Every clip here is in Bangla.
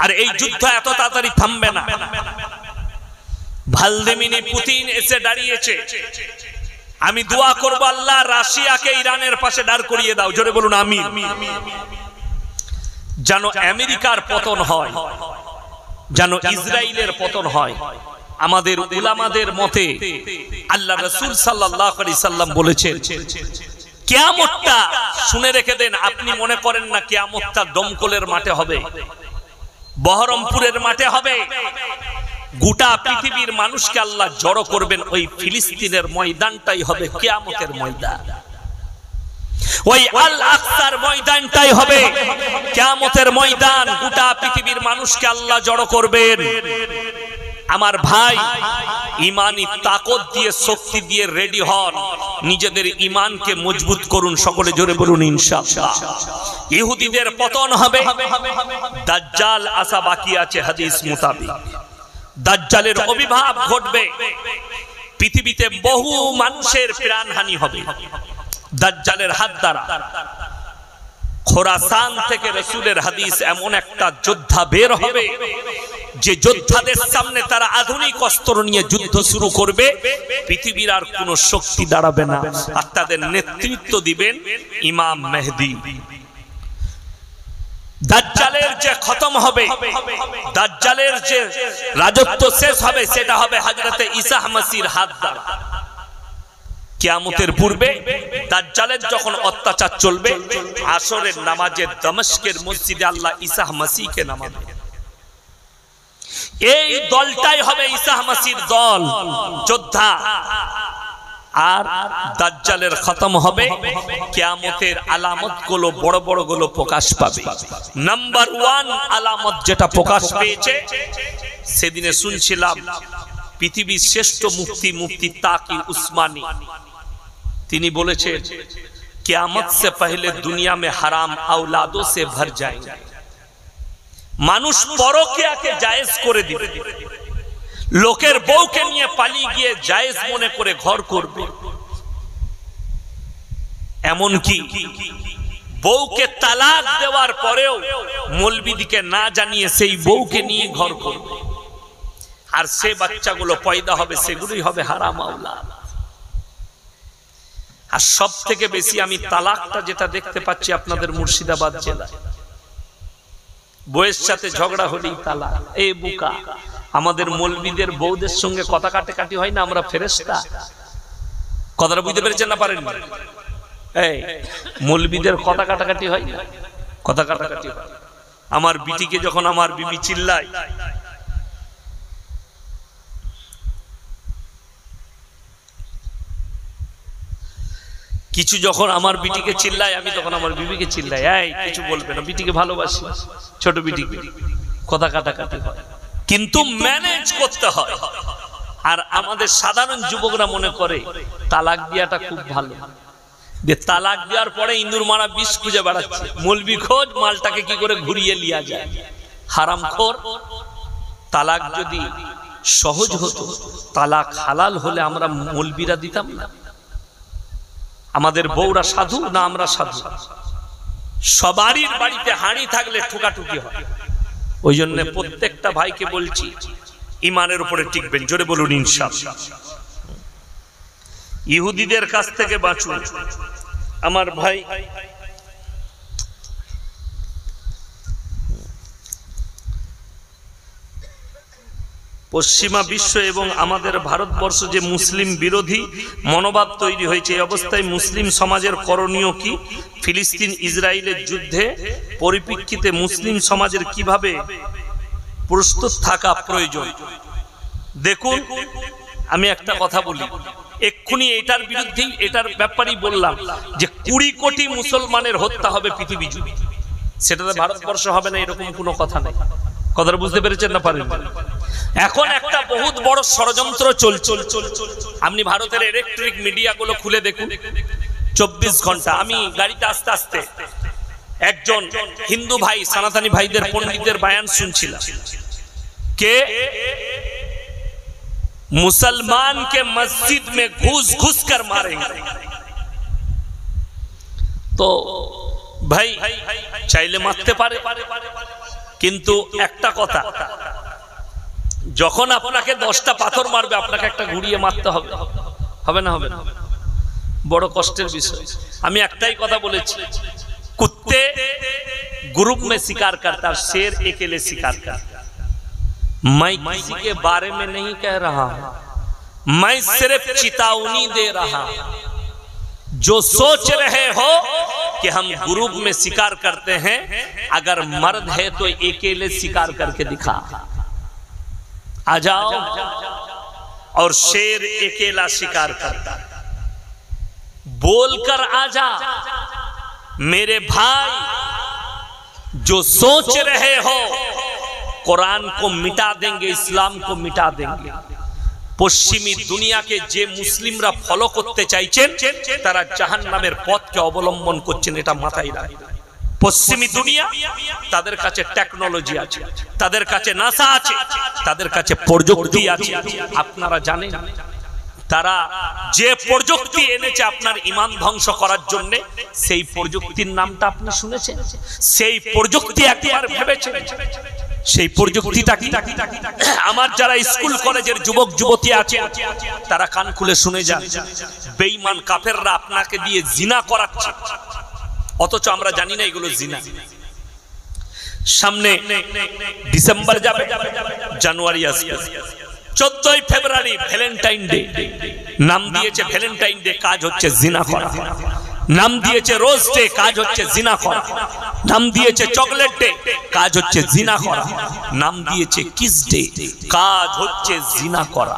আর এই যুদ্ধ এত তাড়াতাড়ি থামবে না। ভ্লাদিমির পুতিন এসে দাঁড়িয়েছে। আমি দোয়া করব, আল্লাহ রাশিয়াকে ইরানের পাশে দাঁড় করিয়ে দাও, জোরে বলুন আমিন। যেন আমেরিকার পতন হয়, যেন ইসরায়েলের পতন হয়। আমাদের উলামাদের মতে আল্লাহ রাসূল সাল্লাল্লাহু আলাইহি সাল্লাম বলেছেন, কিয়ামতটা শুনে রেখে দেন। আপনি মনে করেন না কিয়ামতটা দমকলের মাঠে হবে, বহরমপুরের মাঠে হবে। গোটা পৃথিবীর মানুষকে আল্লাহ জড়ো করবেন, ওই ফিলিস্তিনের ময়দানটাই হবে কিয়ামতের ময়দান। ওই আল আকসার ময়দানটাই হবে কিয়ামতের ময়দান। গোটা পৃথিবীর মানুষকে আল্লাহ জড়ো করবেন। আমার ভাই, ইমানি তাকত দিয়ে, শক্তি দিয়ে রেডি হন, নিজেদের ইমানকে মজবুত করুন। সকলে জোরে বলুন ইনশাআল্লাহ। ইহুদিদের পতন হবে, দাজ্জাল আসা বাকি আছে হাদিস মোতাবেক। দাজ্জালের আবির্ভাব ঘটবে, পৃথিবীতে বহু মানুষের প্রাণহানি হবে দাজ্জালের হাত দ্বারা। খোরাসান থেকে রাসূলের হাদিস, এমন একটা যোদ্ধা বের হবে যে যোদ্ধাদের সামনে তারা আধুনিক অস্ত্র নিয়ে যুদ্ধ শুরু করবে, পৃথিবীর আর কোনো শক্তি দাঁড়াবে না। আর তাদের নেতৃত্ব দিবেন ইমাম মেহেদী। দাজ্জালের যে খতম হবে, দাজ্জালের যে রাজত্ব শেষ হবে, সেটা হবে হযরতে ঈসা মসিহর হাত দ্বারা। কিয়ামতের পূর্বে দাজ্জালের যখন অত্যাচার চলবে, আসরের নামাজে দমস্কের মসজিদে আল্লাহ ঈসা মসিহকে নামাবে। এই দলটাই হবে ঈসা মসিহর দল, যোদ্ধা। আর দাজ্জালের খতম হবে, কিয়ামতের আলামত গুলো বড় বড় গুলো প্রকাশ পাবে। নাম্বার 1 আলামত যেটা প্রকাশ পেয়েছে, সেদিনে শুনছিলাম পৃথিবীর শ্রেষ্ঠ মুফতি তাকি উসমানী, তিনি বলেছেন, কিয়ামত সে পহলে দুনিয়া में হারাম औलादों से भर जाएंगे। মানুষ পরকীয়াকে জায়েজ করে দিবে, লোকের বউকে নিয়ে পালিয়ে গিয়ে জায়েজ মনে করে ঘর করবে। এমন কি বউকে তালাক দেওয়ার পরেও মৌলবীদিকে না জানিয়ে সেই বউকে নিয়ে ঘর করবে। আর সে বাচ্চাগুলো পয়দা হবে, সেগুলোই হবে হারাম औलाद। আর সব থেকে বেশি আমি তালাকটা যেটা দেখতে পাচ্ছি আপনাদের মুর্শিদাবাদ জেলায়, বউয়ের সাথে ঝগড়া হলেই তালাক। এই বুকা, আমাদের মৌলবীদের বউদের সঙ্গে কথা কাটাকাটি হয় না, আমরা ফেরেশতা। কথাটা বুঝতে পেরেছেন না পারেন? এই মৌলবীদের কথা কাটাকাটি হয় না, কথা কাটাকাটি হয়। আমার বিটিকে যখন আমার বিবি চিল্লায়, কিছু যখন আমার বিটিকে চিল্লায়, আমি তখন আমার বিবিকে চিল্লাই, এই কিছু বলবে না, বিটিকে ভালোবাসি, ছোট বিটিকে। কথা কাটাকাটি হয়, কিন্তু ম্যানেজ করতে হয়। আর আমাদের সাধারণ যুবকরা মনে করে তালাক দেওয়াটা খুব ভালো, যে তালাক দেওয়ার পরে ইন্দুর মারা বিষ খুঁজে বেড়াচ্ছে, মৌলবি খোঁজ মালটাকে কি করে ঘুরিয়ে লিয়া যায়। হারামখোর। তালাক যদি সহজ হতো, তালাক হালাল হলে আমরা মৌলবিরা দিতাম না। আমাদের বউরা সাধু না আমরা সাধু? সবারই বাড়িতে হাঁড়ি থাকলে ঠুকাঠুকি হয়। ওই জন্য প্রত্যেকটা ভাইকে বলছি, ইমানের উপরে টিকবেন, জোরে বলুন ইনশাআল্লাহ। ইহুদিদের কাছ থেকে বাঁচুন আমার ভাই। পশ্চিমা বিশ্ব এবং আমাদের ভারতবর্ষ যে মুসলিম বিরোধী মনোভাব তৈরি হয়েছে, এই অবস্থায় মুসলিম সমাজের করণীয় কি? ফিলিস্তিন ইসরায়েলের যুদ্ধে পরিপ্রেক্ষিতে মুসলিম সমাজের কিভাবে প্রস্তুত থাকা প্রয়োজন? দেখুন, আমি একটা কথা বলি, এক্ষুনি এটার বিরুদ্ধে, এটার ব্যাপারেই বললাম যে 20 কোটি মুসলমানের হত্যা হবে পৃথিবী জুড়ে। সেটাতে ভারতবর্ষ হবে না এরকম কোনো কথা নেই। কথাটা বুঝতে পেরেছেন না পারেন? এখন একটা বহুত বড় ষড়যন্ত্র চলছে। আপনি ভারতের ইলেকট্রিক মিডিয়া গুলো খুলে দেখুন, 24 ঘন্টা। আমি গাড়িতে আস্তে আস্তে একজন হিন্দু ভাই, সনাতনী ভাইদের, পণ্ডিতদের বয়ান শুনছিলাম। কে मुसलमान के मस्जिद में घुस घुस कर मारेंगे। तो भाई चाइले मारते पारे, কিন্তু একটা কথা, যখন আপনাকে 10টা পাথর মারবে আপনাকে একটা ঘুরিয়ে মারতে হবে, হবে না? হবে না? বড় কষ্টের বিষয়। আমি একটাই কথা বলেছি, कुत्ते ग्रुप में शिकार करता है, शेर अकेले शिकार करता है। मैं किसी के बारे में नहीं कह रहा, मैं सिर्फ चेतावनी दे रहा। जो सोच रहे हो कि हम ग्रुप में शिकार करते हैं, अगर मर्द है तो अकेले शिकार करके दिखा, आ जाओ। और शेर अकेला शिकार करता, बोलकर आ जा मेरे भाई। जो सोच रहे हो कुरान को मिटा देंगे, इस्लाम को मिटा देंगे, পশ্চিমী দুনিয়াকে যে মুসলিমরা ফলো করতে চাইছেন তারা জাহান্নামের পথকে অবলম্বন করছেন, এটা মাথায় রাখবেন। পশ্চিমী দুনিয়া, তাদের কাছে টেকনোলজি আছে, তাদের কাছে নাসা আছে, তাদের কাছে প্রযুক্তি আছে। আপনারা জানেন তারা যে প্রযুক্তি এনেছে আপনার ঈমান ধ্বংস করার জন্য, সেই প্রযুক্তির নামটা আপনি শুনেছেন? সেই প্রযুক্তি একবার ভেবেছেন সেই প্রযুক্তিটা কি? আমার যারা স্কুল কলেজের যুবক যুবতী আছে তারা কান খুলে শুনে যান, বেঈমান কাফেররা আপনাকে দিয়ে জিনা করাচ্ছে, অথচ আমরা জানি না এগুলো জিনা। সামনে ডিসেম্বর যাবে, জানুয়ারি আসবে, 14ই ফেব্রুয়ারি ভ্যালেন্টাইন ডে। নাম দিয়েছে ভ্যালেন্টাইন ডে, কাজ হচ্ছে জিনা করা। নাম দিয়েছে রোজ ডে, কাজ হচ্ছে জিনা করা। নাম দিয়েছে চকলেট ডে, কাজ হচ্ছে জিনা করা। নাম দিয়েছে কিস ডে, কাজ হচ্ছে জিনা করা।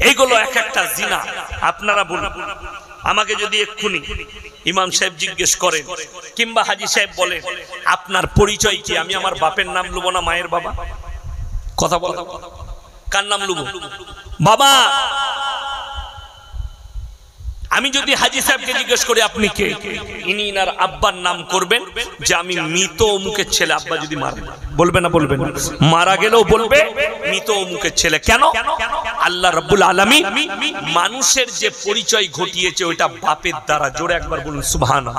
এইগুলো এক একটা জিনা। আপনারা বলুন, আমাকে যদি এক্ষুনি ইমাম সাহেব জিজ্ঞেস করেন কিংবা হাজি সাহেব বলেন আপনার পরিচয় কি, আমি আমার বাপের নাম লুবো না মায়ের বাবা? কথা বলো, কার নাম লুবো? বাবা। আমি যদি হাজি সাহেবকে জিজ্ঞেস করি আপনি কে, ইনি ইনার আব্বার নাম করবেন যে আমি মৃত অমুকের ছেলে। আব্বা যদি মারা, বলবে না? বলবেন। মারা গেলেও বলবে মৃত অমুকের ছেলে। কেন? আল্লাহ রাব্বুল আলামিন মানুষের যে পরিচয় ঘটিয়েছে ওইটা বাপের দ্বারা। জোরে একবার বলুন সুবহানাল্লাহ।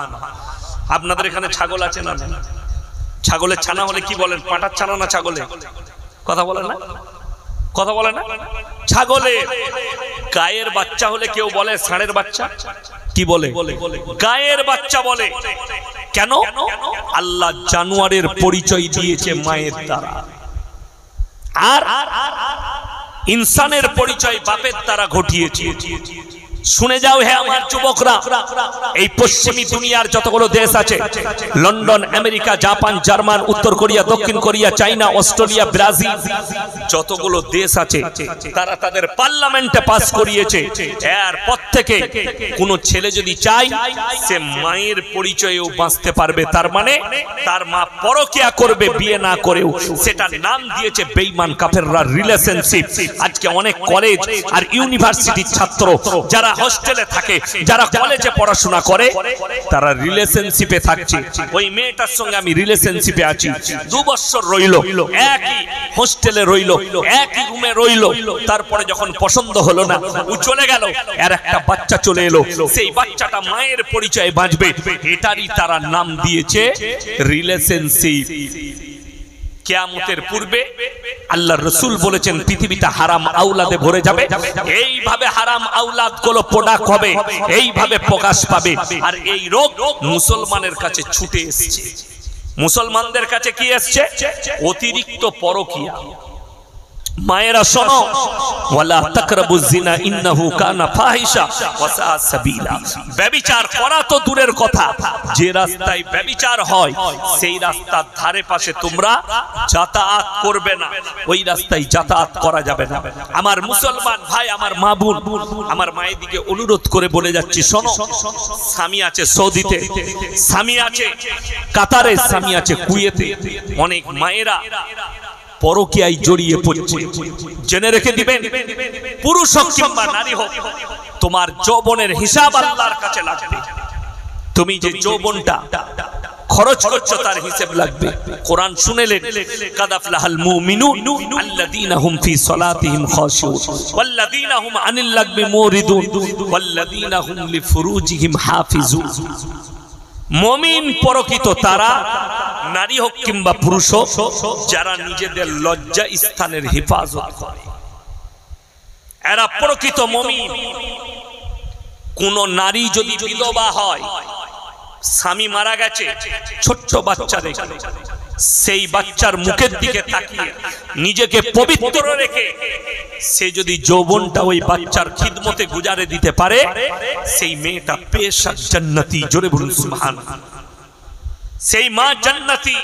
আপনাদের এখানে ছাগল আছে না? ছাগলের ছানা হলে কি বলেন? পাঁঠার ছানা না ছাগলে? কথা বলে না? কথা বলে না? ছাগলে গায়ের বাচ্চা হলে কেউ বলে ষাঁড়ের বাচ্চা? কি বলে? গায়ের বাচ্চা বলে। কেন? আল্লাহ জানোয়ারের পরিচয় দিয়েছে মায়ের দ্বারা, আর ইনসানের পরিচয় বাপের দ্বারা ঘটিয়েছে। শুনে যাও হে আমার যুবকরা, এই পশ্চিমী দুনিয়ার যতগুলো দেশ আছে, লন্ডন, আমেরিকা, জাপান, জার্মান, উত্তর কোরিয়া, দক্ষিণ কোরিয়া, চাইনা, অস্ট্রেলিয়া, ব্রাজিল, যতগুলো দেশ আছে তারা তাদের পার্লামেন্টে পাস করিয়েছে এরপর থেকে কোন ছেলে যদি চায় সে মায়ের পরিচয়েও বাঁচতে পারবে। তার মানে তার মা পরকিয়া করবে বিয়ে না করেও, সেটার নাম দিয়েছে বেঈমান কাফেররা রিলেশনশিপ। আজকে অনেক কলেজ আর ইউনিভার্সিটির ছাত্র যারা হস্টেলে থাকে, যারা কলেজে পড়াশোনা করে, তারা রিলেশনশিপে থাকছে। ওই মেয়েটার সঙ্গে আমি রিলেশনশিপে আছি, 2 বছর রইল, একই হোস্টেলে রইল, একই রুমে রইল, তারপরে যখন পছন্দ হলো না ও চলে গেল, আর একটা বাচ্চা চলে এলো, সেই বাচ্চাটা মায়ের পরিচয়ে বাঁচবে, এটারই তারা নাম দিয়েছে রিলেশনশিপ। কিয়ামতের পূর্বে আল্লাহর রাসূল বলেছেন পৃথিবীটা হারাম আওলাদে ভরে যাবে। এইভাবে হারাম আওলাদ গুলো প্রোডাক্ট হবে, এইভাবে প্রকাশ পাবে। আর এই রোগ মুসলমানের কাছে ছুটে এসেছে। মুসলমানদের কাছে কি এসেছে? অতিরিক্ত পরকিয়া। মায়েরা শোনো, ওয়ালা তাকরাবুজ জিনা ইন্নাহু কানা ফাহিশা ওয়া সা সাবিলা। ব্যভিচার করা তো দূরের কথা, যে রাস্তায় ব্যভিচার হয় সেই রাস্তার ধারে পাশে তোমরা যাতায়াত করবে না, ওই রাস্তায় যাতায়াত করা যাবে না। আমার মুসলমান ভাই, আমার মা বোন, আমার মায়ের দিকে অনুরোধ করে বলে যাচ্ছি, শোনো, স্বামী আছে সৌদিতে, স্বামী আছে কাতারে, স্বামী আছে কুয়েতে। অনেক মায়েরা পরকীয়ায় জড়িয়ে পড়ছে। জেনে রেখে দিবেন, পুরুষ হোক কিংবা নারী হোক, তোমার যৌবনের হিসাব আল্লাহর কাছে লাগবে। তুমি যে যৌবনটা খরচ করছো তার হিসাব লাগবে। কোরআন শুনেলেন, কাদাফলাহাল মুমিনুন আল্লাযীনা হুম ফি সালাতিহিম খাশিউন ওয়াল্লাযীনা হুম আনিল লাগবি মুরিদুন ওয়াল্লাযীনা হুম লিফুরুজিহিম হাফিজুন। মুমিন পরকিত তারা, নারী হোক কিংবা পুরুষ হোক, যারা নিজেদের লজ্জা স্থানের হেফাজত করে, এরা প্রকৃত মুমিন। কোন নারী যদি বিধবা হয়, স্বামী মারা গেছে, ছোট্ট বাচ্চা রেখে, সেই বাচ্চার মুখের দিকে তাকিয়ে নিজেকে পবিত্র রেখে সে যদি যৌবনটা ওই বাচ্চার খিদমতে গুজারে দিতে পারে, সেই মেয়েটা পেশা জান্নাতি। জোরে বলুন সুবহানাল্লাহ। সেই মা জান্নাতি।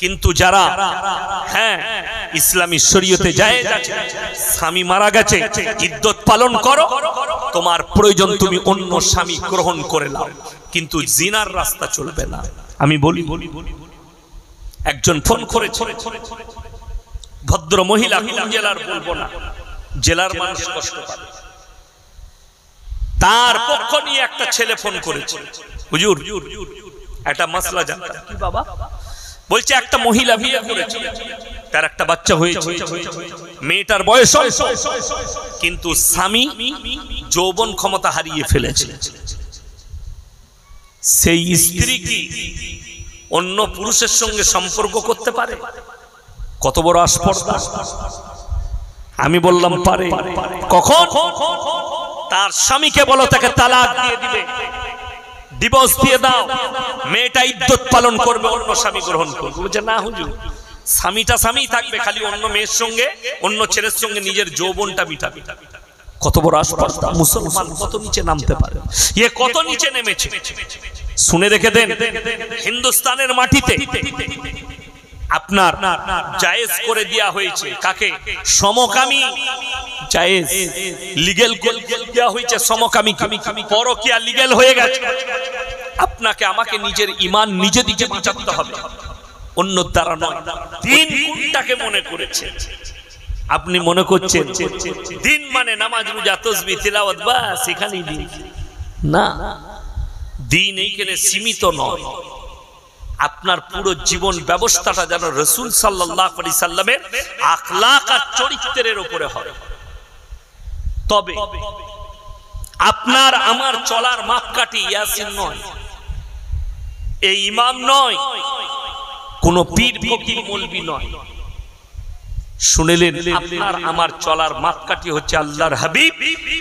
কিন্তু যারা ইসলামী শরীয়তে জায়েজ আছে, স্বামী মারা গেছে, ইদ্দত পালন করো, তোমার প্রয়োজন তুমি অন্য স্বামী গ্রহণ করে নাও, কিন্তু জিনার রাস্তা চলবে না। আমি বলি, একজন ফোন করেছে, ভদ্র মহিলা, কোন জেলার বলবো না, জেলার মানুষ কষ্ট পাবে, তার পক্ষ নিয়ে একটা ছেলে ফোন করেছে, হুজুর একটা মাসলা জানতাম। কি বাবা? বলছে একটা মহিলা বিয়ে করেছে, তার একটা বাচ্চা হয়েছে, মেয়েটার বয়স, কিন্তু স্বামী যৌবন ক্ষমতা হারিয়ে ফেলেছে। সেই স্ত্রী কি অন্য পুরুষের সঙ্গে সম্পর্ক করতে পারে? কত বড় আস্পর্ধা! আমি বললাম পারে। কখন? তার স্বামীকে বলো তাকে তালাক দিয়ে দিবে, ডিভোর্স দিয়ে দাও, মেয়েটা ইদ্দত পালন করবে, অন্য স্বামী গ্রহণ করবে। বলছে না হুজুর, স্বামীটা স্বামী থাকবে, খালি অন্য মেয়ের সঙ্গে, অন্য ছেলের সঙ্গে নিজের যৌবনটা মিটাবে। কত বড় আস্পর্ধা! মুসলমান কত নিচে নামতে পারে, এ কত নিচে নেমেছে। শুনে রেখে দেন, হিন্দুস্তানের মাটিতে আপনার জায়েজ করে দেয়া হয়েছে কাকে? সমকামী জায়েজ, লিগ্যাল করে দেয়া হয়েছে সমকামী। পরকীয়া লিগ্যাল হয়ে গেছে। আপনাকে আমাকে নিজের ঈমান নিজে দিকে বাঁচাতে হবে, অন্য দ্বারা নয়। দিন কোনটাকে মনে করেছে? আপনি মনে করছেন দিন মানে নামাজ, রোজা, তাসবিহ, তিলাওয়াত, বাস এখানেই দিন। না, দিন এইখানে সীমিত নয়। আপনার পুরো জীবন ব্যবস্থাটা যেন রাসূল সাল্লাল্লাহু আলাইহি সাল্লামের আখলাক আর চরিত্রের উপরে হয়। তবে আপনার আমার চলার মাপকাঠি ইয়াসিন নয়, এই ইমাম নয়, কোন পীর ফকির মৌলবি নয়। শুনেলেন? আপনার আমার চলার মাপকাঠি হচ্ছে আল্লাহর হাবিব,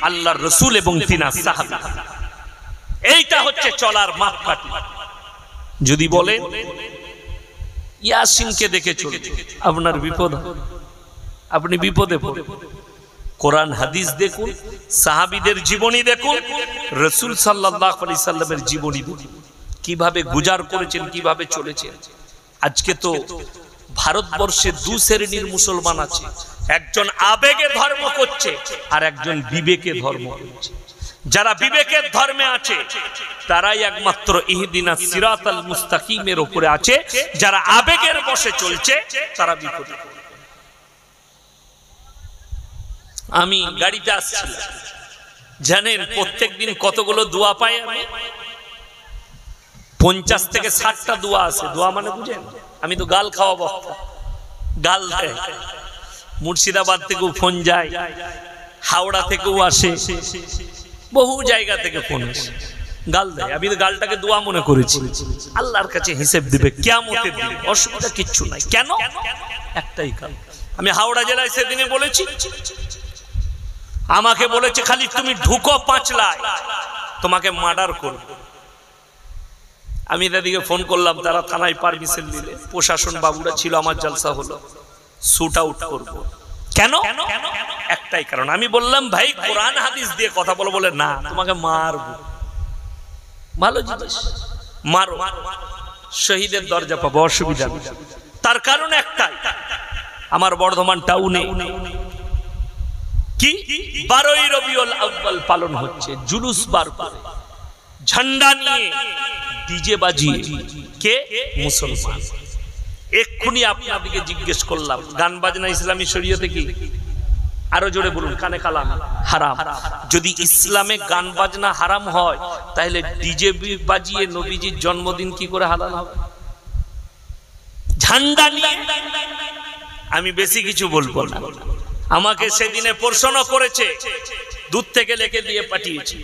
আল্লাহর রাসূল এবং তিনার সাহাবী। এইটা হচ্ছে চলার মাপকাঠি। যদি বলেন ইয়াসিনকে দেখে চলতে, আপনার বিপদ, আপনি বিপদে পড়বেন। কোরআন হাদিস দেখুন, সাহাবীদের জীবনী দেখুন, রাসূল সাল্লাল্লাহু আলাইহি সাল্লামের জীবনী দেখুন, কিভাবে গুজার করেছেন, কিভাবে চলেছেন। আজকে তো ভারতবর্ষে দু শ্রেণীর মুসলমান আছে, একজন আবেগে ধর্ম করছে আর একজন বিবেকে ধর্ম করছে। যারা বিবেকের ধর্মে আছে তারাই একমাত্র ইহদিনাস সিরাতাল মুস্তাকিমের উপরে আছে, যারা আবেগের বশে চলছে তারা বিপদে। আমি গাড়িতে আসছিলাম, জানেন প্রত্যেকদিন কতগুলো দোয়া পাই আমি? 50 থেকে 60টা দোয়া আছে। দোয়া মানে বুঝেন? আমি তো গাল খাওয়া বক্তা, গাল দেয়। মুর্শিদাবাদ থেকেও ফোন যায়, হাওড়া থেকেও আসে, বহু জায়গা থেকে ফোন আসে, গাল দেয়। আমি তো গালটাকে দোয়া মনে করেছি। আল্লাহর কাছে হিসেব দিবে কিয়ামতের দিন, অসুবিধা কিচ্ছু নাই। কেন? একটাই কারণ। আমি হাওড়া জেলায় সেদিনে বলেছি, আমাকে বলেছে খালি তুমি ঢুকো পাঁচলায়, তোমাকে মার্ডার করব। আমি তাদেরকে ফোন করলাম, তারা থানায় পারমিশন দিলে, প্রশাসন বাবুরা ছিল, আমার জলসা হলো, শুট আউট করব। কেন? একটাই কারণ। আমি বললাম ভাই কোরআন হাদিস দিয়ে কথা বলো, বলে না তোমাকে মারবো। ভালো জিনিস, মারো, শহীদের দরজা পাবো, অসুবিধা নেই। তার কারণ একটাই, আমার বর্ধমান টাউনে কি 12ই রবিউল আউয়াল পালন হচ্ছে, জুলুস বার করে ঝান্ডা নিয়ে ডিজে বাজিয়ে, কে? মুসলমান। এক্ষুনি আপনাদেরকে জিজ্ঞেস করলাম, গান বাজনা ইসলামী শরীয়তে কি? আরো জোরে বলুন, কানে কালাম হারাম। যদি ইসলামে গান বাজনা হারাম হয়, তাহলে ডিজে বাজিয়ে নবীজির জন্মদিন কি করে হালাল হবে? ঝান্ডা নিয়ে। আমি বেশি কিছু বলবো না। আমাকে সেদিনে প্রশ্ন করেছে, দূর থেকে লিখে দিয়ে পাঠিয়েছি,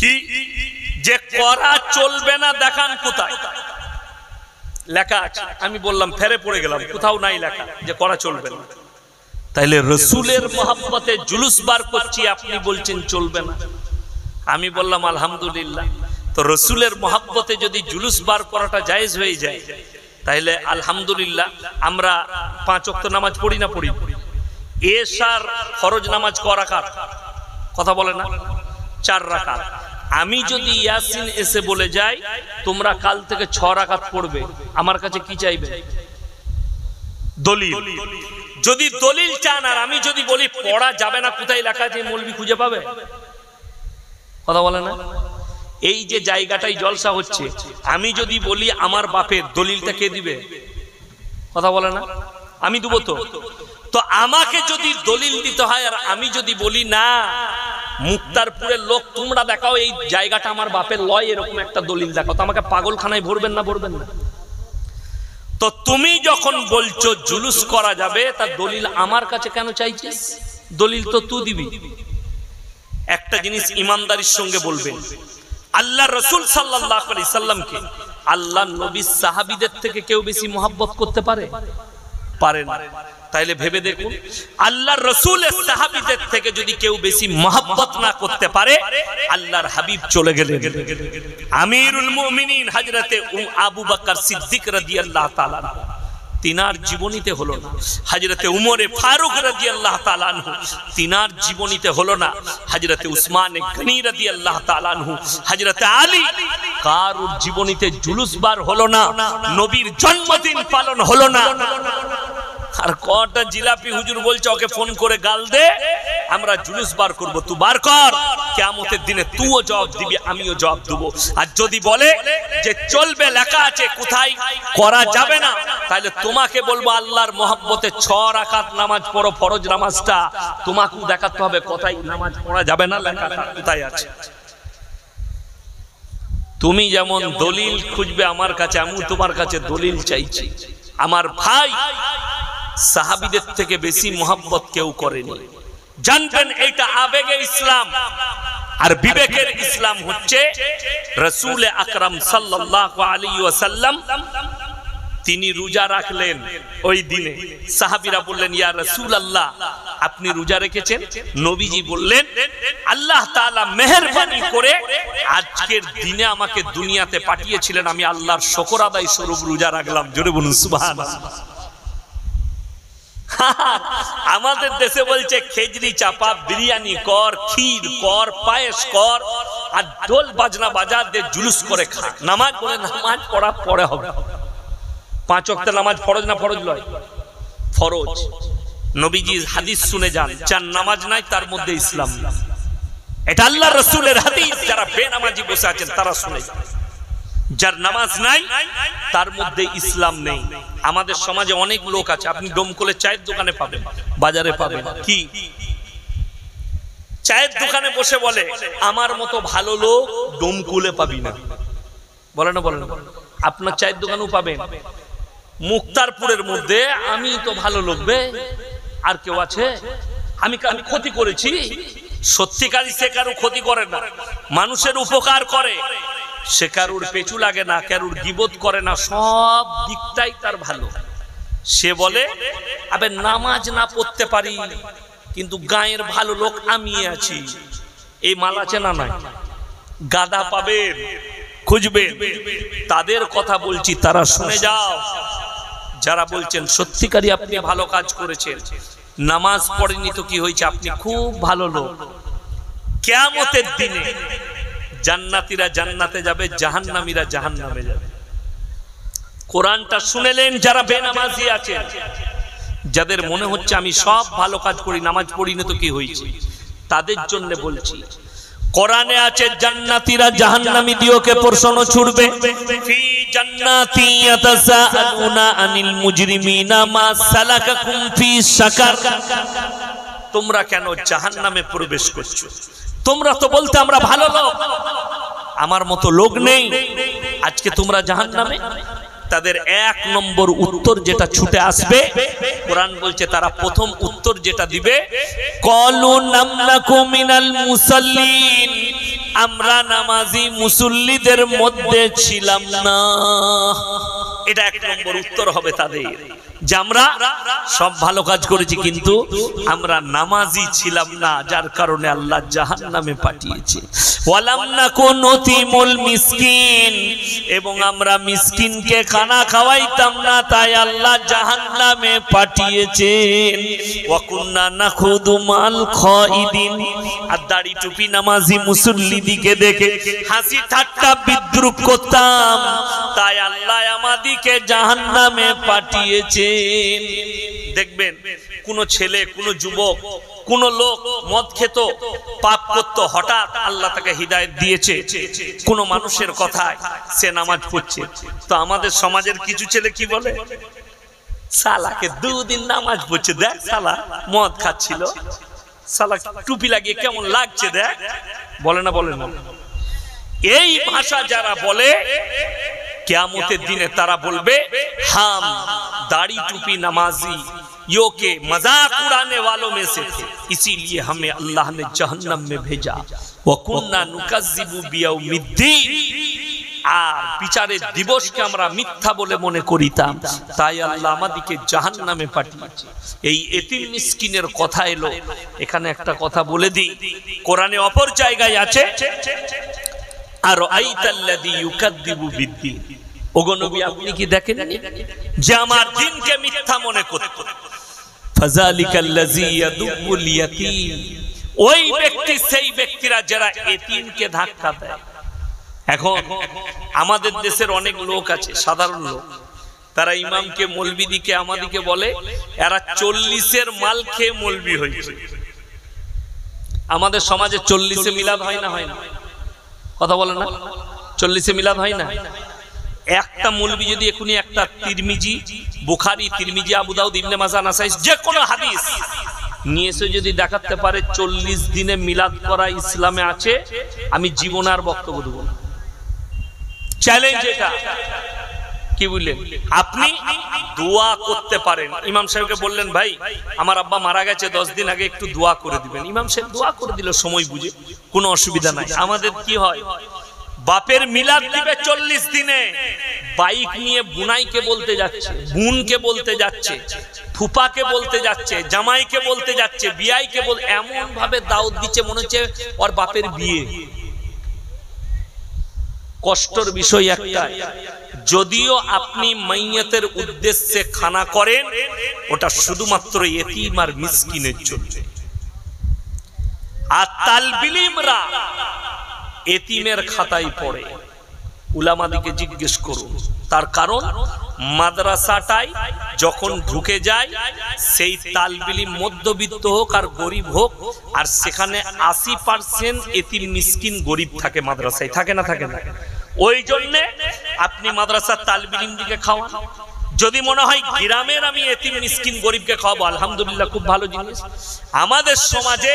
কি যে করা চলবে না দেখান কোথায় লেখা আছে? আমি বললাম ফেরে পড়ে গেলাম, কোথাও নাই লেখা যে করা চলবে না। তাইলে রসুলের মহব্বতে জুলুস বার করছি, আপনি বলছেন চলবে না। আমি বললাম আলহামদুলিল্লাহ। তো রসুলের মহব্বতে যদি জুলুস বার করাটা জায়েজ হয়ে যায়, তাইলে আলহামদুলিল্লাহ। আমরা 5 ওয়াক্ত নামাজ পড়ি না পড়ি? এশার ফরজ নামাজ ক রাকাত? কথা বলে না? 4 রাকাত। আমি যদি ইয়াসিন এসে বলে যাই তোমরা কাল থেকে 6 রাকাত পড়বে, আমার কাছে কি চাইবে? দলিল। যদি দলিল চান আর আমি যদি বলি পড়া যাবে না, কোথায় লেখা আছে মৌলবি খুঁজে পাবে? কথা বলে না? এই যে জায়গাটাই জলসা হচ্ছে, আমি যদি বলি আমার বাপের, দলিলটা কে দিবে? কথা বলে না? আমি দেবো তো। তো আমাকে যদি দলিল দিতে হয় আর আমি যদি বলি না মুক্তারপুরের লোক তোমরা দেখাও এই জায়গাটা আমার বাপের লয়, এরকম একটা দলিল দেখাও, তো আমাকে পাগলখানায় ভরবেন না? ভরবেন না? তো তুমি যখন বলছো জুলুস করা যাবে, তার দলিল আমার কাছে কেন চাইছিস? দলিল তো তুই দিবি। একটা জিনিস ইমানদারির সঙ্গে বলবেন, আল্লাহ রসুল সাল্লাল্লাহু আলাইহি সাল্লামকে আল্লাহ নবী সাহাবীদের থেকে কেউ বেশি মহব্বত করতে পারে? পারে না। তাইলে ভেবে দেখুন, আল্লাহর রাসূলের সাহাবীদের থেকে যদি কেউ বেশি মহব্বত না করতে পারে, আল্লাহর হাবিব চলে গেলেন আমিরুল মুমিনিন হযরতে আবু বকর সিদ্দিক রাদিয়াল্লাহু তাআলা, তিনার জীবনীতে হলো না। হযরতে উমরে ফারুক রাদিয়াল্লাহু তাআলা আনহু, তিনার জীবনীতে হলো না। হযরতে উসমানে গনি রাদিয়াল্লাহু তাআলা আনহু, হযরতে আলী, কারুর জীবনীতে জুলুস বার হলো না, নবীর জন্মদিন পালন হলো না। আর কটা জিলাপি হুজুর বলছে ওকে ফোন করে গাল দে, আমরা জুলুস বার করব, তুই বার কর, কিয়ামতের দিনে তুইও জবাব দিবি, আমিও জবাব দেব। আর যদি বলে যে চলবে, লেখা আছে কোথায় করা যাবে না, তাহলে তোমাকে বলবো আল্লাহর মহব্বতে 6 রাকাত নামাজ পড়ো, ফরজ নামাজটা তোমাকেও দেখাতে হবে কোথায় নামাজ পড়া যাবে না, লেখাটা কোথায় আছে। তুমি যেমন দলিল খুঁজবে আমার কাছে, আমি তোমার কাছে দলিল চাইছি। আমার ভাই, সাহাবীদের থেকে বেশি মহব্বত কেউ করেনি। জানবেন এটা আবেগে ইসলাম আর বিবেকের ইসলাম হচ্ছে রাসূল আকরাম সাল্লাল্লাহু আলাইহি ওয়াসাল্লাম তিনি রোজা রাখলেন ওই দিনে। সাহাবীরা বললেন ইয়া রাসূলুল্লাহ আপনি রোজা রেখেছেন? নবীজি বললেন আল্লাহ তাআলা মেহেরবানি করে আজকের দিনে আমাকে দুনিয়াতে পাঠিয়েছিলেন, আমি আল্লাহর শুকর আদায় স্বরূপ রোজা রাখলাম। জোরে বলুন সুবহানাল্লাহ। আমাদের দেশে বলছে খেজড়ি চাপা, বিরিয়ানি কর, ক্ষীর কর, পায়েস কর, আর ঢোল বাজনা বাজার দিয়ে জুলুস করে খা। নামাজ পড়ে, নামাজ পড়া পরে হবে। 5 ওয়াক্ত নামাজ ফরজ না ফরজ নয়? ফরজ। নবীজি হাদিস শুনে যান, যার নামাজ নাই তার মধ্যে ইসলাম নেই। এটা আল্লাহর রাসূলের হাদিস। যারা বেনামাজি বসে আছেন তারা শুনে যান, যার নামাজ নাই তার মধ্যে ইসলাম নেই। আমাদের সমাজে অনেক লোক আছে, আপনি ডোমকলে চায়ের দোকানে পাবেন, বাজারে পাবেন, কি চায়ের দোকানে বসে বলে আমার মতো ভালো লোক ডোমকুলে পাবি না। বলে না? বলে না? আপনার চায়ের দোকানেও পাবেন। মুক্তারপুরের মধ্যে আমি তো ভালো লোক বে, আর কেউ আছে? আমি ক্ষতি করেছি? সত্যিকারই সে কারো ক্ষতি করে না, মানুষের উপকার করে। সে কারুর পেছু লাগে না, কারুর গীবত করে না, সব দিকটাই তার ভালো। সে বলে আবে নামাজ না পড়তে পারি কিন্তু গায়ের ভালো লোক আমি আছি। এই মাল আছে না? নাই। গাদা পাবেন, খুঁজবেন। তাদের কথা বলছি, তারা শুনে যাও। যারা বলছেন সত্যিকারই আপনি ভালো কাজ করেছেন, নামাজ পড়েনি তো কি হয়েছে, আপনি খুব ভালো লোক। কিয়ামতের দিনে জান্নাতীরা জান্নাতে যাবে, জাহান্নামীরা জাহান্নামে যাবে। কোরআনটা শুনেলেন যারা বেনামাজি আছেন, যাদের মনে হচ্ছে আমি সব ভালো কাজ করি, নামাজ পড়ি না তো কি হয়েছে, তাদের জন্য বলছি। কোরআনে আছে জান্নাতীরা জাহান্নামীদেরকে প্রশ্ন ছুড়বে, ফি জান্নাতি ইয়াতাসাআলুনা আনিল মুজরিমিনা মা সালাকাকুম ফি সাকার। তোমরা কেন জাহান্নামে প্রবেশ করছো? তোমরা তো বলতে আমরা ভালো লোক, আমার মতো লোক নেই, আজকে তোমরা জাহান্নামে। তাদের 1 নম্বর উত্তর যেটা ছুটে আসবে, কোরআন বলছে তারা প্রথম উত্তর যেটা দিবে, ক্বালু লাম নাকু মিনাল মুসাল্লিন, আমরা নামাজি মুসল্লিদের মধ্যে ছিলাম না। এটা এক নম্বর উত্তর হবে তাদের, যে আমরা সব ভালো কাজ করেছি কিন্তু আমরা নামাজি ছিলাম না, যার কারণে আল্লাহ জাহান্নামে পাঠিয়েছে। ওয়ালাম নাকুন নুতিমুল মিসকিন, এবং আমরা মিসকিনকে খানা খাওয়াইতাম না, তাই আল্লাহ জাহান্নামে পাঠিয়েছেন। ওয়া কুননা নাখুদু মাল খাইদিন, আর দাড়ি টুপি নামাজি মুসল্লিদিকে দেখে হাসি ঠাট্টা বিদ্রুপ করতাম, তাই আল্লাহ আমাদিকে জাহান্নামে পাঠিয়েছে। দেখবেন কোন ছেলে, কোন যুবক, কোন লোক মদ খেত, পাপ করত, হঠাৎ আল্লাহ তাকে হিদায়াত দিয়েছে কোন মানুষের কথায়, সে নামাজ পড়ছে। তো আমাদের সমাজের কিছু ছেলে কি বলে, শালাকে 2 দিন নামাজ পড়ছে, দেখ শালা মদ খাচ্ছিল, শালা টুপি লাগিয়ে কেমন লাগছে দেখ, বলে না? বলে না? এই ভাষা যারা বলে কিয়ামতের দিনে তারা বলবে হাম दाढ़ी टूपी नमाजी यो के मजाक उड़ाने वालों में से थे, इसीलिए हमें अल्लाह ने जहन्नम में भेजा। वकुन्ना नुकज़्ज़िबु बियौमिद्दीन, আর বিচারের দিবসকে আমরা মিথ্যা বলে মনে করিতাম, তাই আল্লাহ আমাদেরকে জাহান্নামে পাঠিয়েছে। এই এতিম মিসকিনের কথা এলো, এখানে একটা কথা বলে দিই, কোরআনে অপর জায়গায় আছে আর আইতাল্লাযী ইউকাযযিবু বিদ্দীন, ওগো নবী আপনি কি দেখেন যে আমার দিনকে মিথ্যা মনে করত, ফাযালিকাল্লাযী ইয়াদুল ইয়াতীম, ওই ব্যক্তি সেই ব্যক্তিরা যারা এতিমকে ধাক্কা দেয়। এখন আমাদের দেশের অনেক লোক আছে, সাধারণ লোক, তারা ইমামকে মৌলবিদিকে আমাদিকে বলে এরা 40-এর মাল খেয়ে মৌলবি হয়েছে। আমাদের সমাজে 40-এ মিলাদ হয় না? হয় না? কথা বলে না? 40-এ মিলাদ হয় না? একটা মৌলবি যদি এখনই একটা তিরমিজি, বুখারী, তিরমিজি, আবু দাউদ, ইবনে মাজাহ, নাসাই যে কোনো হাদিস নিয়ে এসে যদি দেখাতে পারে 40 দিনে মিলাদ করা ইসলামে আছে, আমি জীবনে আর বক্তব্য দেব না। চ্যালেঞ্জ এটা। কি বললেন? আপনি দোয়া করতে পারেন। ইমাম সাহেবকে বললেন ভাই আমার আব্বা মারা গেছে 10 দিন আগে, একটু দোয়া করে দিবেন। ইমাম সাহেব দোয়া করে দিল সময় বুঝে, কোনো অসুবিধা নাই। আমাদের কি হয়, বাপের মিলাদ দিবে 40 দিনে, বাইক নিয়ে বুনাইকে বলতে যাচ্ছে, বোনকে বলতে যাচ্ছে, ফুপাকে বলতে যাচ্ছে, জামাইকে বলতে যাচ্ছে, বিয়াইকে বল, এমন ভাবে দাওয়াত দিচ্ছে মনে হচ্ছে ওর বাপের বিয়ে। কষ্টের বিষয় একটা, যদিও আপনি মাইয়াতের উদ্দেশ্যে খানা করেন, ওটা শুধুমাত্র এতিম আর মিসকিনের জন্য। আর তালবিল ইলমরা এতিমের খাতায় পড়ে, উলামাদিকে জিজ্ঞেস করুন। তার কারণ মাদ্রাসাটাই যখন ঢুকে যায়, সেই তালবিল ইলম মধ্যবিত্ত হোক আর গরিব হোক, আর সেখানে 80% এতিম মিসকিন গরিব থাকে মাদ্রাসায়, থাকে না? থাকে না? ওই জন্য আপনি মাদ্রাসার তালবিল ইলম দিকে খাওয়ান। যদি মনে হয় গ্রামের আমি এতিম মিসকিন গরিবকে খাওয়াবো, আলহামদুলিল্লাহ, খুব ভালো জিনিস। আমাদের সমাজে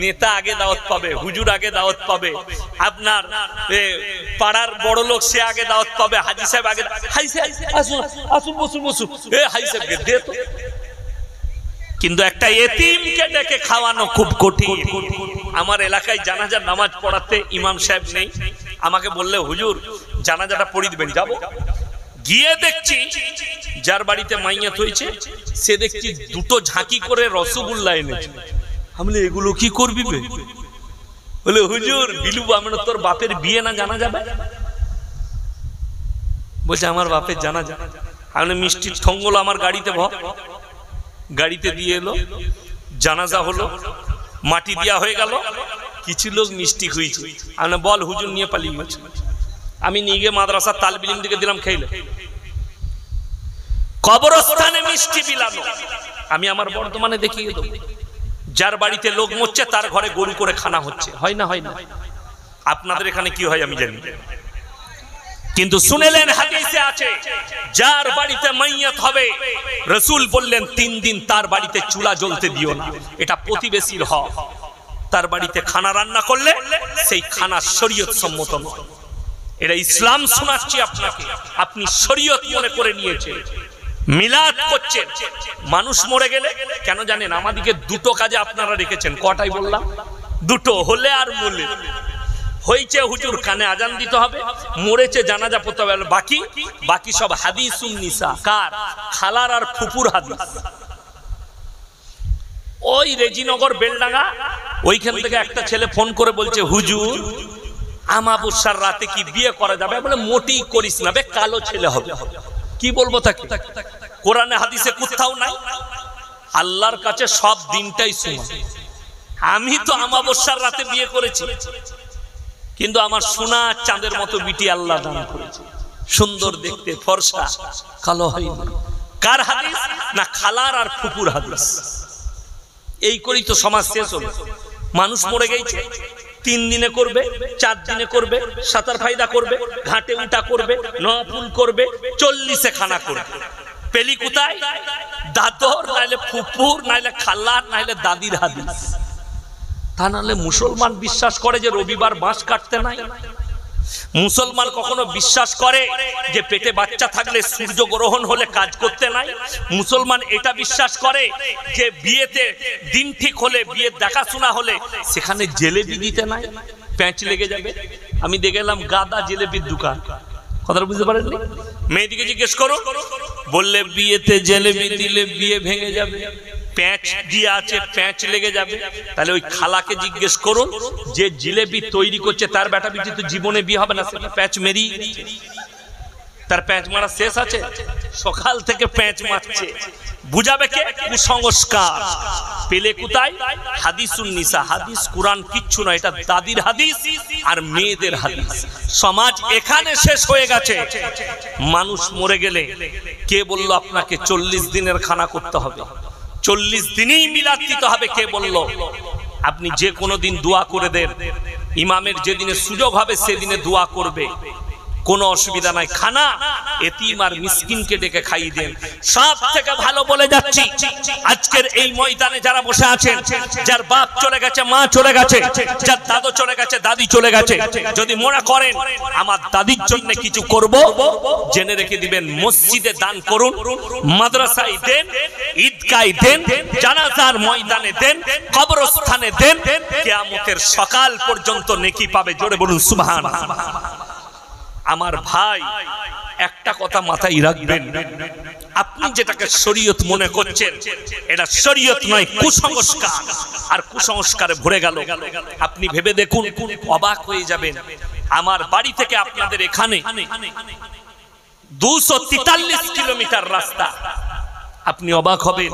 নেতা আগে দাওয়াত পাবে, হুজুর আগে দাওয়াত পাবে, আপনার পাড়ার বড় লোক সে আগে দাওয়াত পাবে, হাজী সাহেব আগে, হাই সাহেব আসুন আসুন বসুন বসুন, হাই সাহেবকে দে তো। কিন্তু একটা এতিমকে ডেকে খাওয়ানো খুব কঠিন। আমার এলাকায় জানাজার নামাজ পড়াতে ইমাম সাহেব নেই, আমাকে বললে হুজুর জানাজাটা পড়িয়ে দিবেন, যাবো। গিয়ে দেখছি যার বাড়িতে মাইয়াত হয়েছে সে দেখছি 2টো ঝাঁকি করে রসগোল্লা এনেছে। আমি বলি এগুলো কি করবি? বলে হুজুর বিলুব, আমরা তোর বাপের বিয়ে না জানা যাবে? বলছে আমার বাপের জানা যাবে। আমি মিষ্টির ঠঙ্গল আমার গাড়িতে গাড়িতে দিয়ে এলো, জানাজা হলো, মাটি দেওয়া হয়ে গেল, কিছু লোক মিষ্টি খুঁজছে। আমি বল হুজুর নিয়ে পালিয়ে গেছে। আমি নিয়ে গিয়ে মাদ্রাসার তালবিল ইলম দিকে দিলাম, খাইলে। কবরস্থানে মিষ্টি বিলানো আমি আমার বর্তমানে দেখিয়ে দেবো। যার বাড়িতে লোক মরছে তার ঘরে গরু করে খানা হচ্ছে, হয় না? হয় না? আপনাদের এখানে কি হয় আমি জানি, কিন্তু শুনেলেন হাদিসে আছে যার বাড়িতে মাইয়াত হবে রাসূল বললেন 3 দিন তার বাড়িতে চুলা জ্বলতে দিও না, এটা প্রতিবেশীর হক। তার বাড়িতে খানা রান্না করলে সেই খানা শরীয়ত সম্মত নয়। এটা ইসলাম শোনাচ্ছি আপনাকে, আপনি শরীয়ত মনে করে নিয়েছেন, মিলাদ করছেন। মানুষ মরে গেলে কেন জানেন? আমাদেরকে 2টো কাজে আপনারা রেখেছেন, কটাই বললাম? 2টো, হলে আর মরলে। হয়েছে হুজুর কানে আজান দিতে হবে, মরেছে জানাজা পড়তে হবে, বাকি বাকি সব হাদিসুন নিসা। কার? খালার আর ফুপুর হাদিস। ওই রেজিনগর বেলডাঙ্গা ওইখান থেকে একটা ছেলে ফোন করে বলছে, হুজুর আমাবস্যার রাতে কি বিয়ে করা যাবে? বলে মোটেই করিস না, বে কালো ছেলে হবে। কি বলবো তাকে? কোরআনে হাদিসে কোথাও নাই। আল্লাহর কাছে সব দিনটাই সমান। আমি তো আমাবস্যার রাতে বিয়ে করেছি, কিন্তু আমার সোনা চাঁদের মতো বিটি আল্লাহ দান করেছে, সুন্দর দেখতে, ফর্সা, কালো হয়নি। কার হাদিস? না খালার আর ফুপুর হাদিস। এই করেই তো সমাজ শেষ হলো। মানুষ মরে গেছে, 3 দিনে করবে, 4 দিনে করবে, সাতার ফায়দা করবে, ঘাটে উল্টা করবে, নফুল করবে, 40-এ খানা করবে। পেলি কোথায়? দাদর, নাইলে ফুপুর, নাইলে খালার, নাইলে দাদির হাদিস। তা নাহলে মুসলমান বিশ্বাস করে যে রবিবার বাঁশ কাটতে নাই। মুসলমান কখনো বিশ্বাস করে যে পেটে বাচ্চা থাকলে সূর্য গ্রহণ হলে কাজ করতে নাই। মুসলমান এটা বিশ্বাস করে যে বিয়েতে দিন ঠিক হলে, বিয়ের দেখাশোনা হলে সেখানে জিলেবি দিতে নাই, প্যাঁচ লেগে যাবে। আমি দেখে এলাম গাদা জিলেবির দোকান। কথাটা বুঝতে পারেননি? মেয়েদিকে জিজ্ঞেস করো, বললে বিয়েতে জিলেবি দিলে বিয়ে ভেঙে যাবে, প্যাঁচ দিয়ে আছে, প্যাঁচ লেগে যাবে। তাহলে ওই খালাকে জিজ্ঞেস করুন, যে জিলেবি তৈরি করছে তার বেটা বিটি তো জীবনে বিয়ে হবে না, সেটা প্যাঁচ মেরি, তার প্যাঁচ মারা শেষ আছে? সকাল থেকে প্যাঁচ মারছে। বুঝাবে কে? কুসংস্কার। পেলে কোথায়? হাদিসুন নিসা। হাদিস কোরআন কিচ্ছু নয়, এটা দাদির হাদিস আর মেয়েদের হাদিস। সমাজ এখানে শেষ হয়ে গেছে। মানুষ মরে গেলে কে বলল আপনাকে 40 দিনের খানা করতে হবে, 40 দিনেই মিলাদ দিতে হবে? কে বলল? আপনি যে কোনো দিন দোয়া করে দেন, ইমামের যেদিনে সুযোগ হবে সেদিনে দোয়া করবে, কোনো অসুবিধা নাই। খানা এতিম আর মিসকিনকে ডেকে খাইয়ে দেন। সব থেকে ভালো বলে যাচ্ছি, আজকের এই ময়দানে যারা বসে আছেন, যার বাপ চলে গেছে, মা চলে গেছে, যার দাদু চলে গেছে, দাদি চলে গেছে, যদি মনে করেন আমার দাদির জন্য কিছু করব, জেনে রেখে দিবেন, মসজিদে দান করুন, মাদ্রাসায় দেন, ঈদগায় দেন, জানাজার ময়দানে দেন, কবরস্থানে দেন, কিয়ামতের সকাল পর্যন্ত নেকি পাবে। জোরে বলুন সুবহানাল্লাহ। আমার ভাই, একটা কথা মাথায় রাখবেন, আপনি যেটাকে শরীয়ত মনে করছেন এটা শরীয়ত নয়, কুসংস্কার। আর কুসংস্কারে ভরে গেল। আপনি ভেবে দেখুন, অবাক হয়ে যাবেন। আমার বাড়ি থেকে আপনাদের এখানে 243 কিলোমিটার রাস্তা। আপনি অবাক হবেন,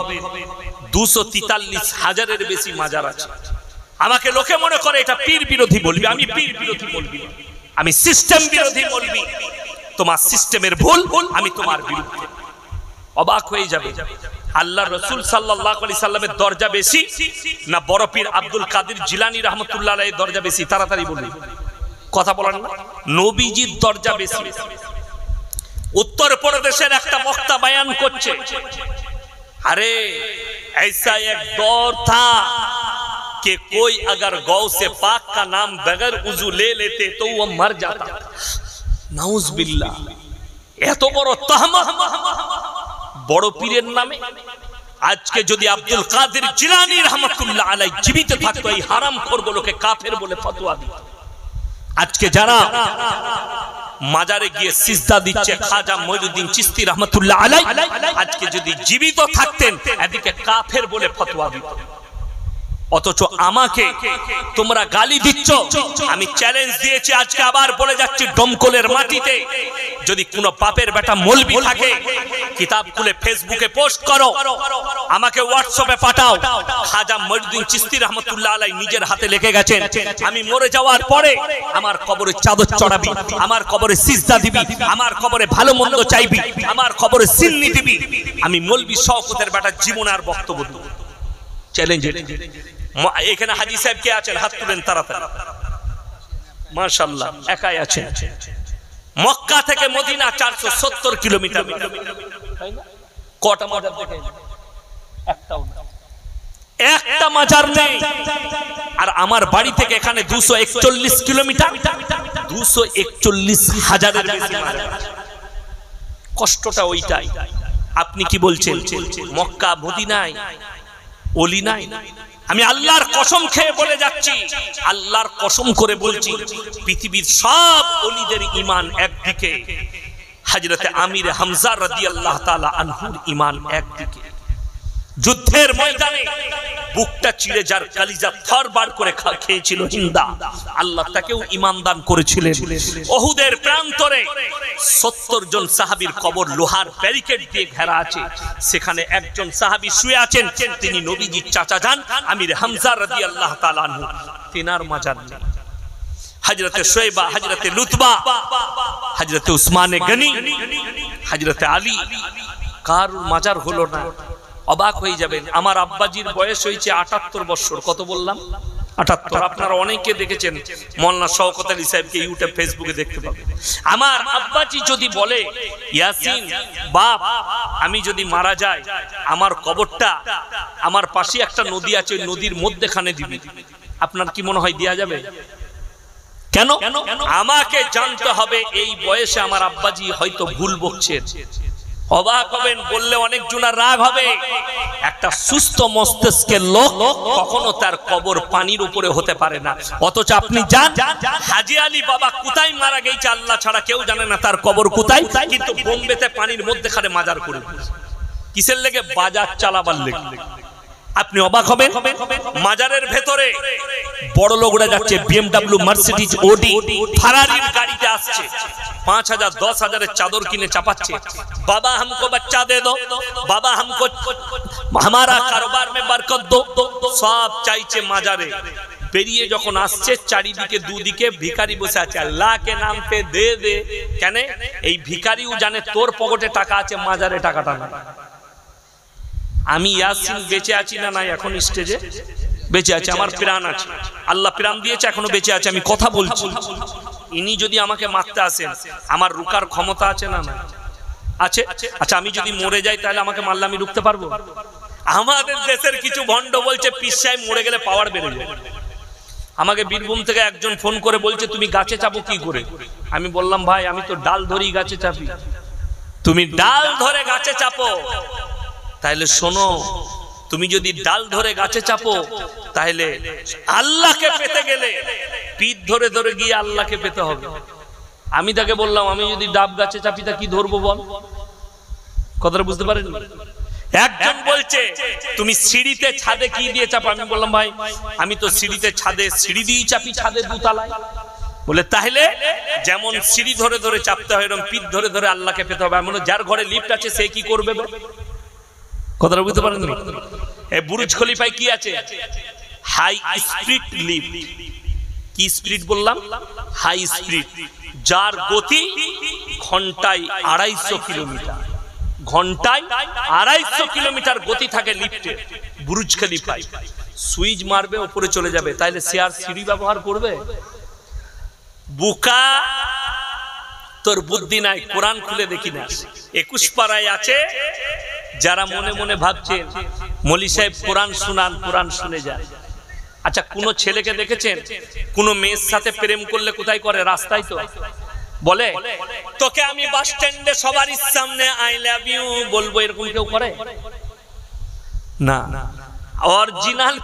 243,000-এর বেশি মাজার আছে। আমাকে লোকে মনে করে এটা পীর বিরোধী বলবি, আমি পীর বিরোধী বলবি, আমি সিস্টেম বিরোধী বলবি। তোমার সিস্টেমের ভুল, আমি তোমার বিরুদ্ধে। অবাক হয়ে যাবে। আল্লাহ রাসূল সাল্লাল্লাহু আলাইহি সাল্লামের দরজা বেশি না বড় পীর আব্দুল কাদের জিলানী রাহমাতুল্লাহ আলাইহির দরজা বেশি? তাড়াতাড়ি বলুন, কথা বলেন না। নবীজির দরজা বেশি। उत्तर प्रदेश एक वक्ता बयान करছে अरे ऐसा एक दौर था कि कोई अगर गौ से पाक का नाम बगैर उजू ले लेते तो वो मर जाता। नाउज बिल्लाह এত বড় তাহমা বড় পীরের নামে আজকে যদি আব্দুল কাদের জিলানী রহমাতুল্লাহ আলাইহি জীবিত থাকতো এই হারামখোরগুলোকে কাফের বলে ফতোয়া দিত। আজকে যারা মাজারে গিয়ে সিজদা দিচ্ছে খাজা মঈনুদ্দিন চিশতি রহমাতুল্লাহ আলাইহি আজকে যদি জীবিত থাকতেন এদিকে কাফের বলে ফতোয়া দিত। অথচ আমাকে তোমরা গালি দিচ্ছ। আমি চ্যালেঞ্জ দিয়েছি, আজকে আবার বলে যাচ্ছি, ডমকলের মাটিতে যদি কোনো পাপের বেটা মৌলবি থাকে কিতাব খুলে ফেসবুকে পোস্ট করো, আমাকে হোয়াটসঅ্যাপে পাঠাও। খাজা মঈনুদ্দিন চিশতি রহমাতুল্লাহ আলাইহি নিজের হাতে লিখে গেছেন, আমি মরে যাওয়ার পরে আমার কবরে চাদর চড়াবি, আমার কবরে সিজদা দিবি, আমার কবরে ভালো মন্দ চাইবি, আমার কবরে সিন্নি দিবি। আমি মৌলবি শওকতের বেটা জীবনে আর বক্তব্য দেব। চ্যালেঞ্জ। এখানে হাজী সাহেব কে আছেন? হাত তুলেন তাড়াতাড়ি। মাশাআল্লাহ, একাই আছেন। মক্কা থেকে মদিনা 470 কিলোমিটার। কটা মাজার দেখেন? একটা মাজার নেই। আর আমার বাড়ি থেকে এখানে 241 কিলোমিটার, 241,000-এর বেশি মাজার। কষ্টটা ওইটাই। আপনি কি বলছেন? মক্কা মদিনায় ওলি নাই। আমি আল্লাহর কসম খেয়ে বলে যাচ্ছি, আল্লাহর কসম করে বলছি, পৃথিবীর সব ওলিদের ঈমান একদিকে, হযরতে আমির হামজা রাদিয়াল্লাহু তাআলা আনহুর ঈমান একদিকে। যুদ্ধের ময়দানে বুকটা চিড়ে যার কালিজা থরবার করে খেয়েছিল হিন্দা, আল্লাহ তাকেও ঈমান দান করেছিলেন। উহুদের প্রান্তরে 70 জন সাহাবীর কবর লোহার ব্যারিকেড দিয়ে ঘেরা আছে, সেখানে একজন সাহাবী শুয়ে আছেন, তিনি নবীজির চাচা যান আমির হামজা রাদিয়াল্লাহু তাআলা আনহু, তিনার মাজার নেই। হযরতে শুয়বা, হযরতে লুতবা, হযরতে উসমানে গনি, হযরতে আলী, কার মাজার হলো না? অবাক হয়ে যাবেন। আমার আব্বাজির বয়স হয়েছে 78 বছর। কত বললাম? 78। আপনারা অনেকে দেখেছেন, মোল্লা শওকত আলী সাহেবকে ইউটিউব ফেসবুকে দেখতে পাবেন। আমার আব্বাজি যদি বলে, ইয়াসিন বাপ, আমি যদি মারা যাই, আমার কবরটা আমার পাশে একটা নদী আছে, ওই নদীর মধ্যখানে দিবি, আপনার কি মনে হয় দেয়া যাবে? কেন? আমাকে জানতে হবে এই বয়সে আমার আব্বাজি হয়তো ভুল বকছেন। অবাক হবেন, বললে অনেক জনের রাগ হবে। একটা সুস্থ মস্তিষ্কের লোক কখনো তার কবর পানির উপরে হতে পারে না। অথচ আপনি জান, হাজী আলী বাবা কোথায় মারা গেছে আল্লাহ ছাড়া কেউ জানে না তার কবর কোথায়, কিন্তু বোম্বেতে পানির মধ্যখানে মাজার করে। কিসের লেগে? বাজার চালাবার লেগে। আপনি অবাক হবেন, মাজারের ভেতরে বড় লোকরা যাচ্ছে BMW, মার্সিডিজ, ওডি, ফারারির গাড়িতে আসছে, 5000 10,000 চাদর কিনে চাপাচ্ছে, বাবা हमको बच्चा दे दो, বাবা हमको हमारा कारोबार में बरकत दो, সব চাইছে মাজারে। বেরিয়ে যখন আসছে, চারিদিকে দুদিকে ভিখারি বসে আছে, আল্লাহ কে নাম পে দে দে। কেন? এই ভিখারিও জানে তোর পকেটে টাকা আছে, মাজারে টাকাটা না। আমি ইয়াসিন বেঁচে আছি না নাই? এখন স্টেজে বেঁচে আছে, আমার প্রাণ আছে, আল্লাহ প্রাণ দিয়েছে, এখনো বেঁচে আছে, আমি কথা বলছি। ইনি যদি আমাকে মারতে আসেন, আমার রুকার ক্ষমতা আছে না না? আছে। আচ্ছা, আমি যদি মরে যাই তাহলে আমাকে মারলে আমি রুখতে পারবো? আমাদের দেশের কিছু ভণ্ড বলছে পীর সাহেব মরে গেলে পাওয়ার বেড়ে যায়। আমাকে বীরভূম থেকে একজন ফোন করে বলছে, তুমি গাছে চাপো কি করে? আমি বললাম, ভাই আমি তো ডাল ধরেই গাছে চাপি। তুমি ডাল ধরে গাছে চাপো, তাহলে শোনো, তুমি যদি ডাল ধরে গাছে চাপো, তাহলে আল্লাহকে পেতে গেলে পিঠ ধরে ধরে গিয়ে আল্লাহকে পেতে হবে। আমি তাকে বললাম, আমি যদি ডাব গাছে চাপি তা কি ধরবো বল? কথাটা বুঝতে পারেন? একজন বলছে তুমি সিঁড়িতে ছাদে কি দিয়ে চাপো? আমি বললাম, ভাই আমি তো সিঁড়িতে ছাদে সিঁড়ি দিয়েই চাপি, ছাদের দুতলায়। বলে তাহলে যেমন সিঁড়ি ধরে ধরে চাপতে হয়, এরকম পিঠ ধরে ধরে আল্লাহকে পেতে হবে। এমন যার ঘরে লিফট আছে সে কি করবে? কথাটা বুঝতে পারেন? এই বুরুজ খলিফায় কি আছে? High speed lift. কি স্পিড বললাম? হাই স্পিড, যার গতি ঘন্টায় 250 কিলোমিটার। ঘন্টায় 250 কিলোমিটার গতি থাকে লিফটে। বুরুজ খলিফায় সুইচ মারবে, উপরে চলে যাবে। তাইলে সে আর সিঁড়ি ব্যবহার করবে? বুকা, তোর বুদ্ধি নাই। কোরআন খুলে দেখি না, 21 পারায় আছে। যারা মনে মনে ভাবছেন মৌলী সাহেব কোরআন শুনান, কোরআন শুনে যান। আচ্ছা, কোন ছেলেকে দেখেছেন কোন মেয়ের সাথে প্রেম করলে কোথায় করে? রাস্তায় তো বলে, তোকে আমি বাস স্ট্যান্ডে সবার সামনে আই লাভ ইউ বলবো, এরকম কেউ করে না। অরিজিনাল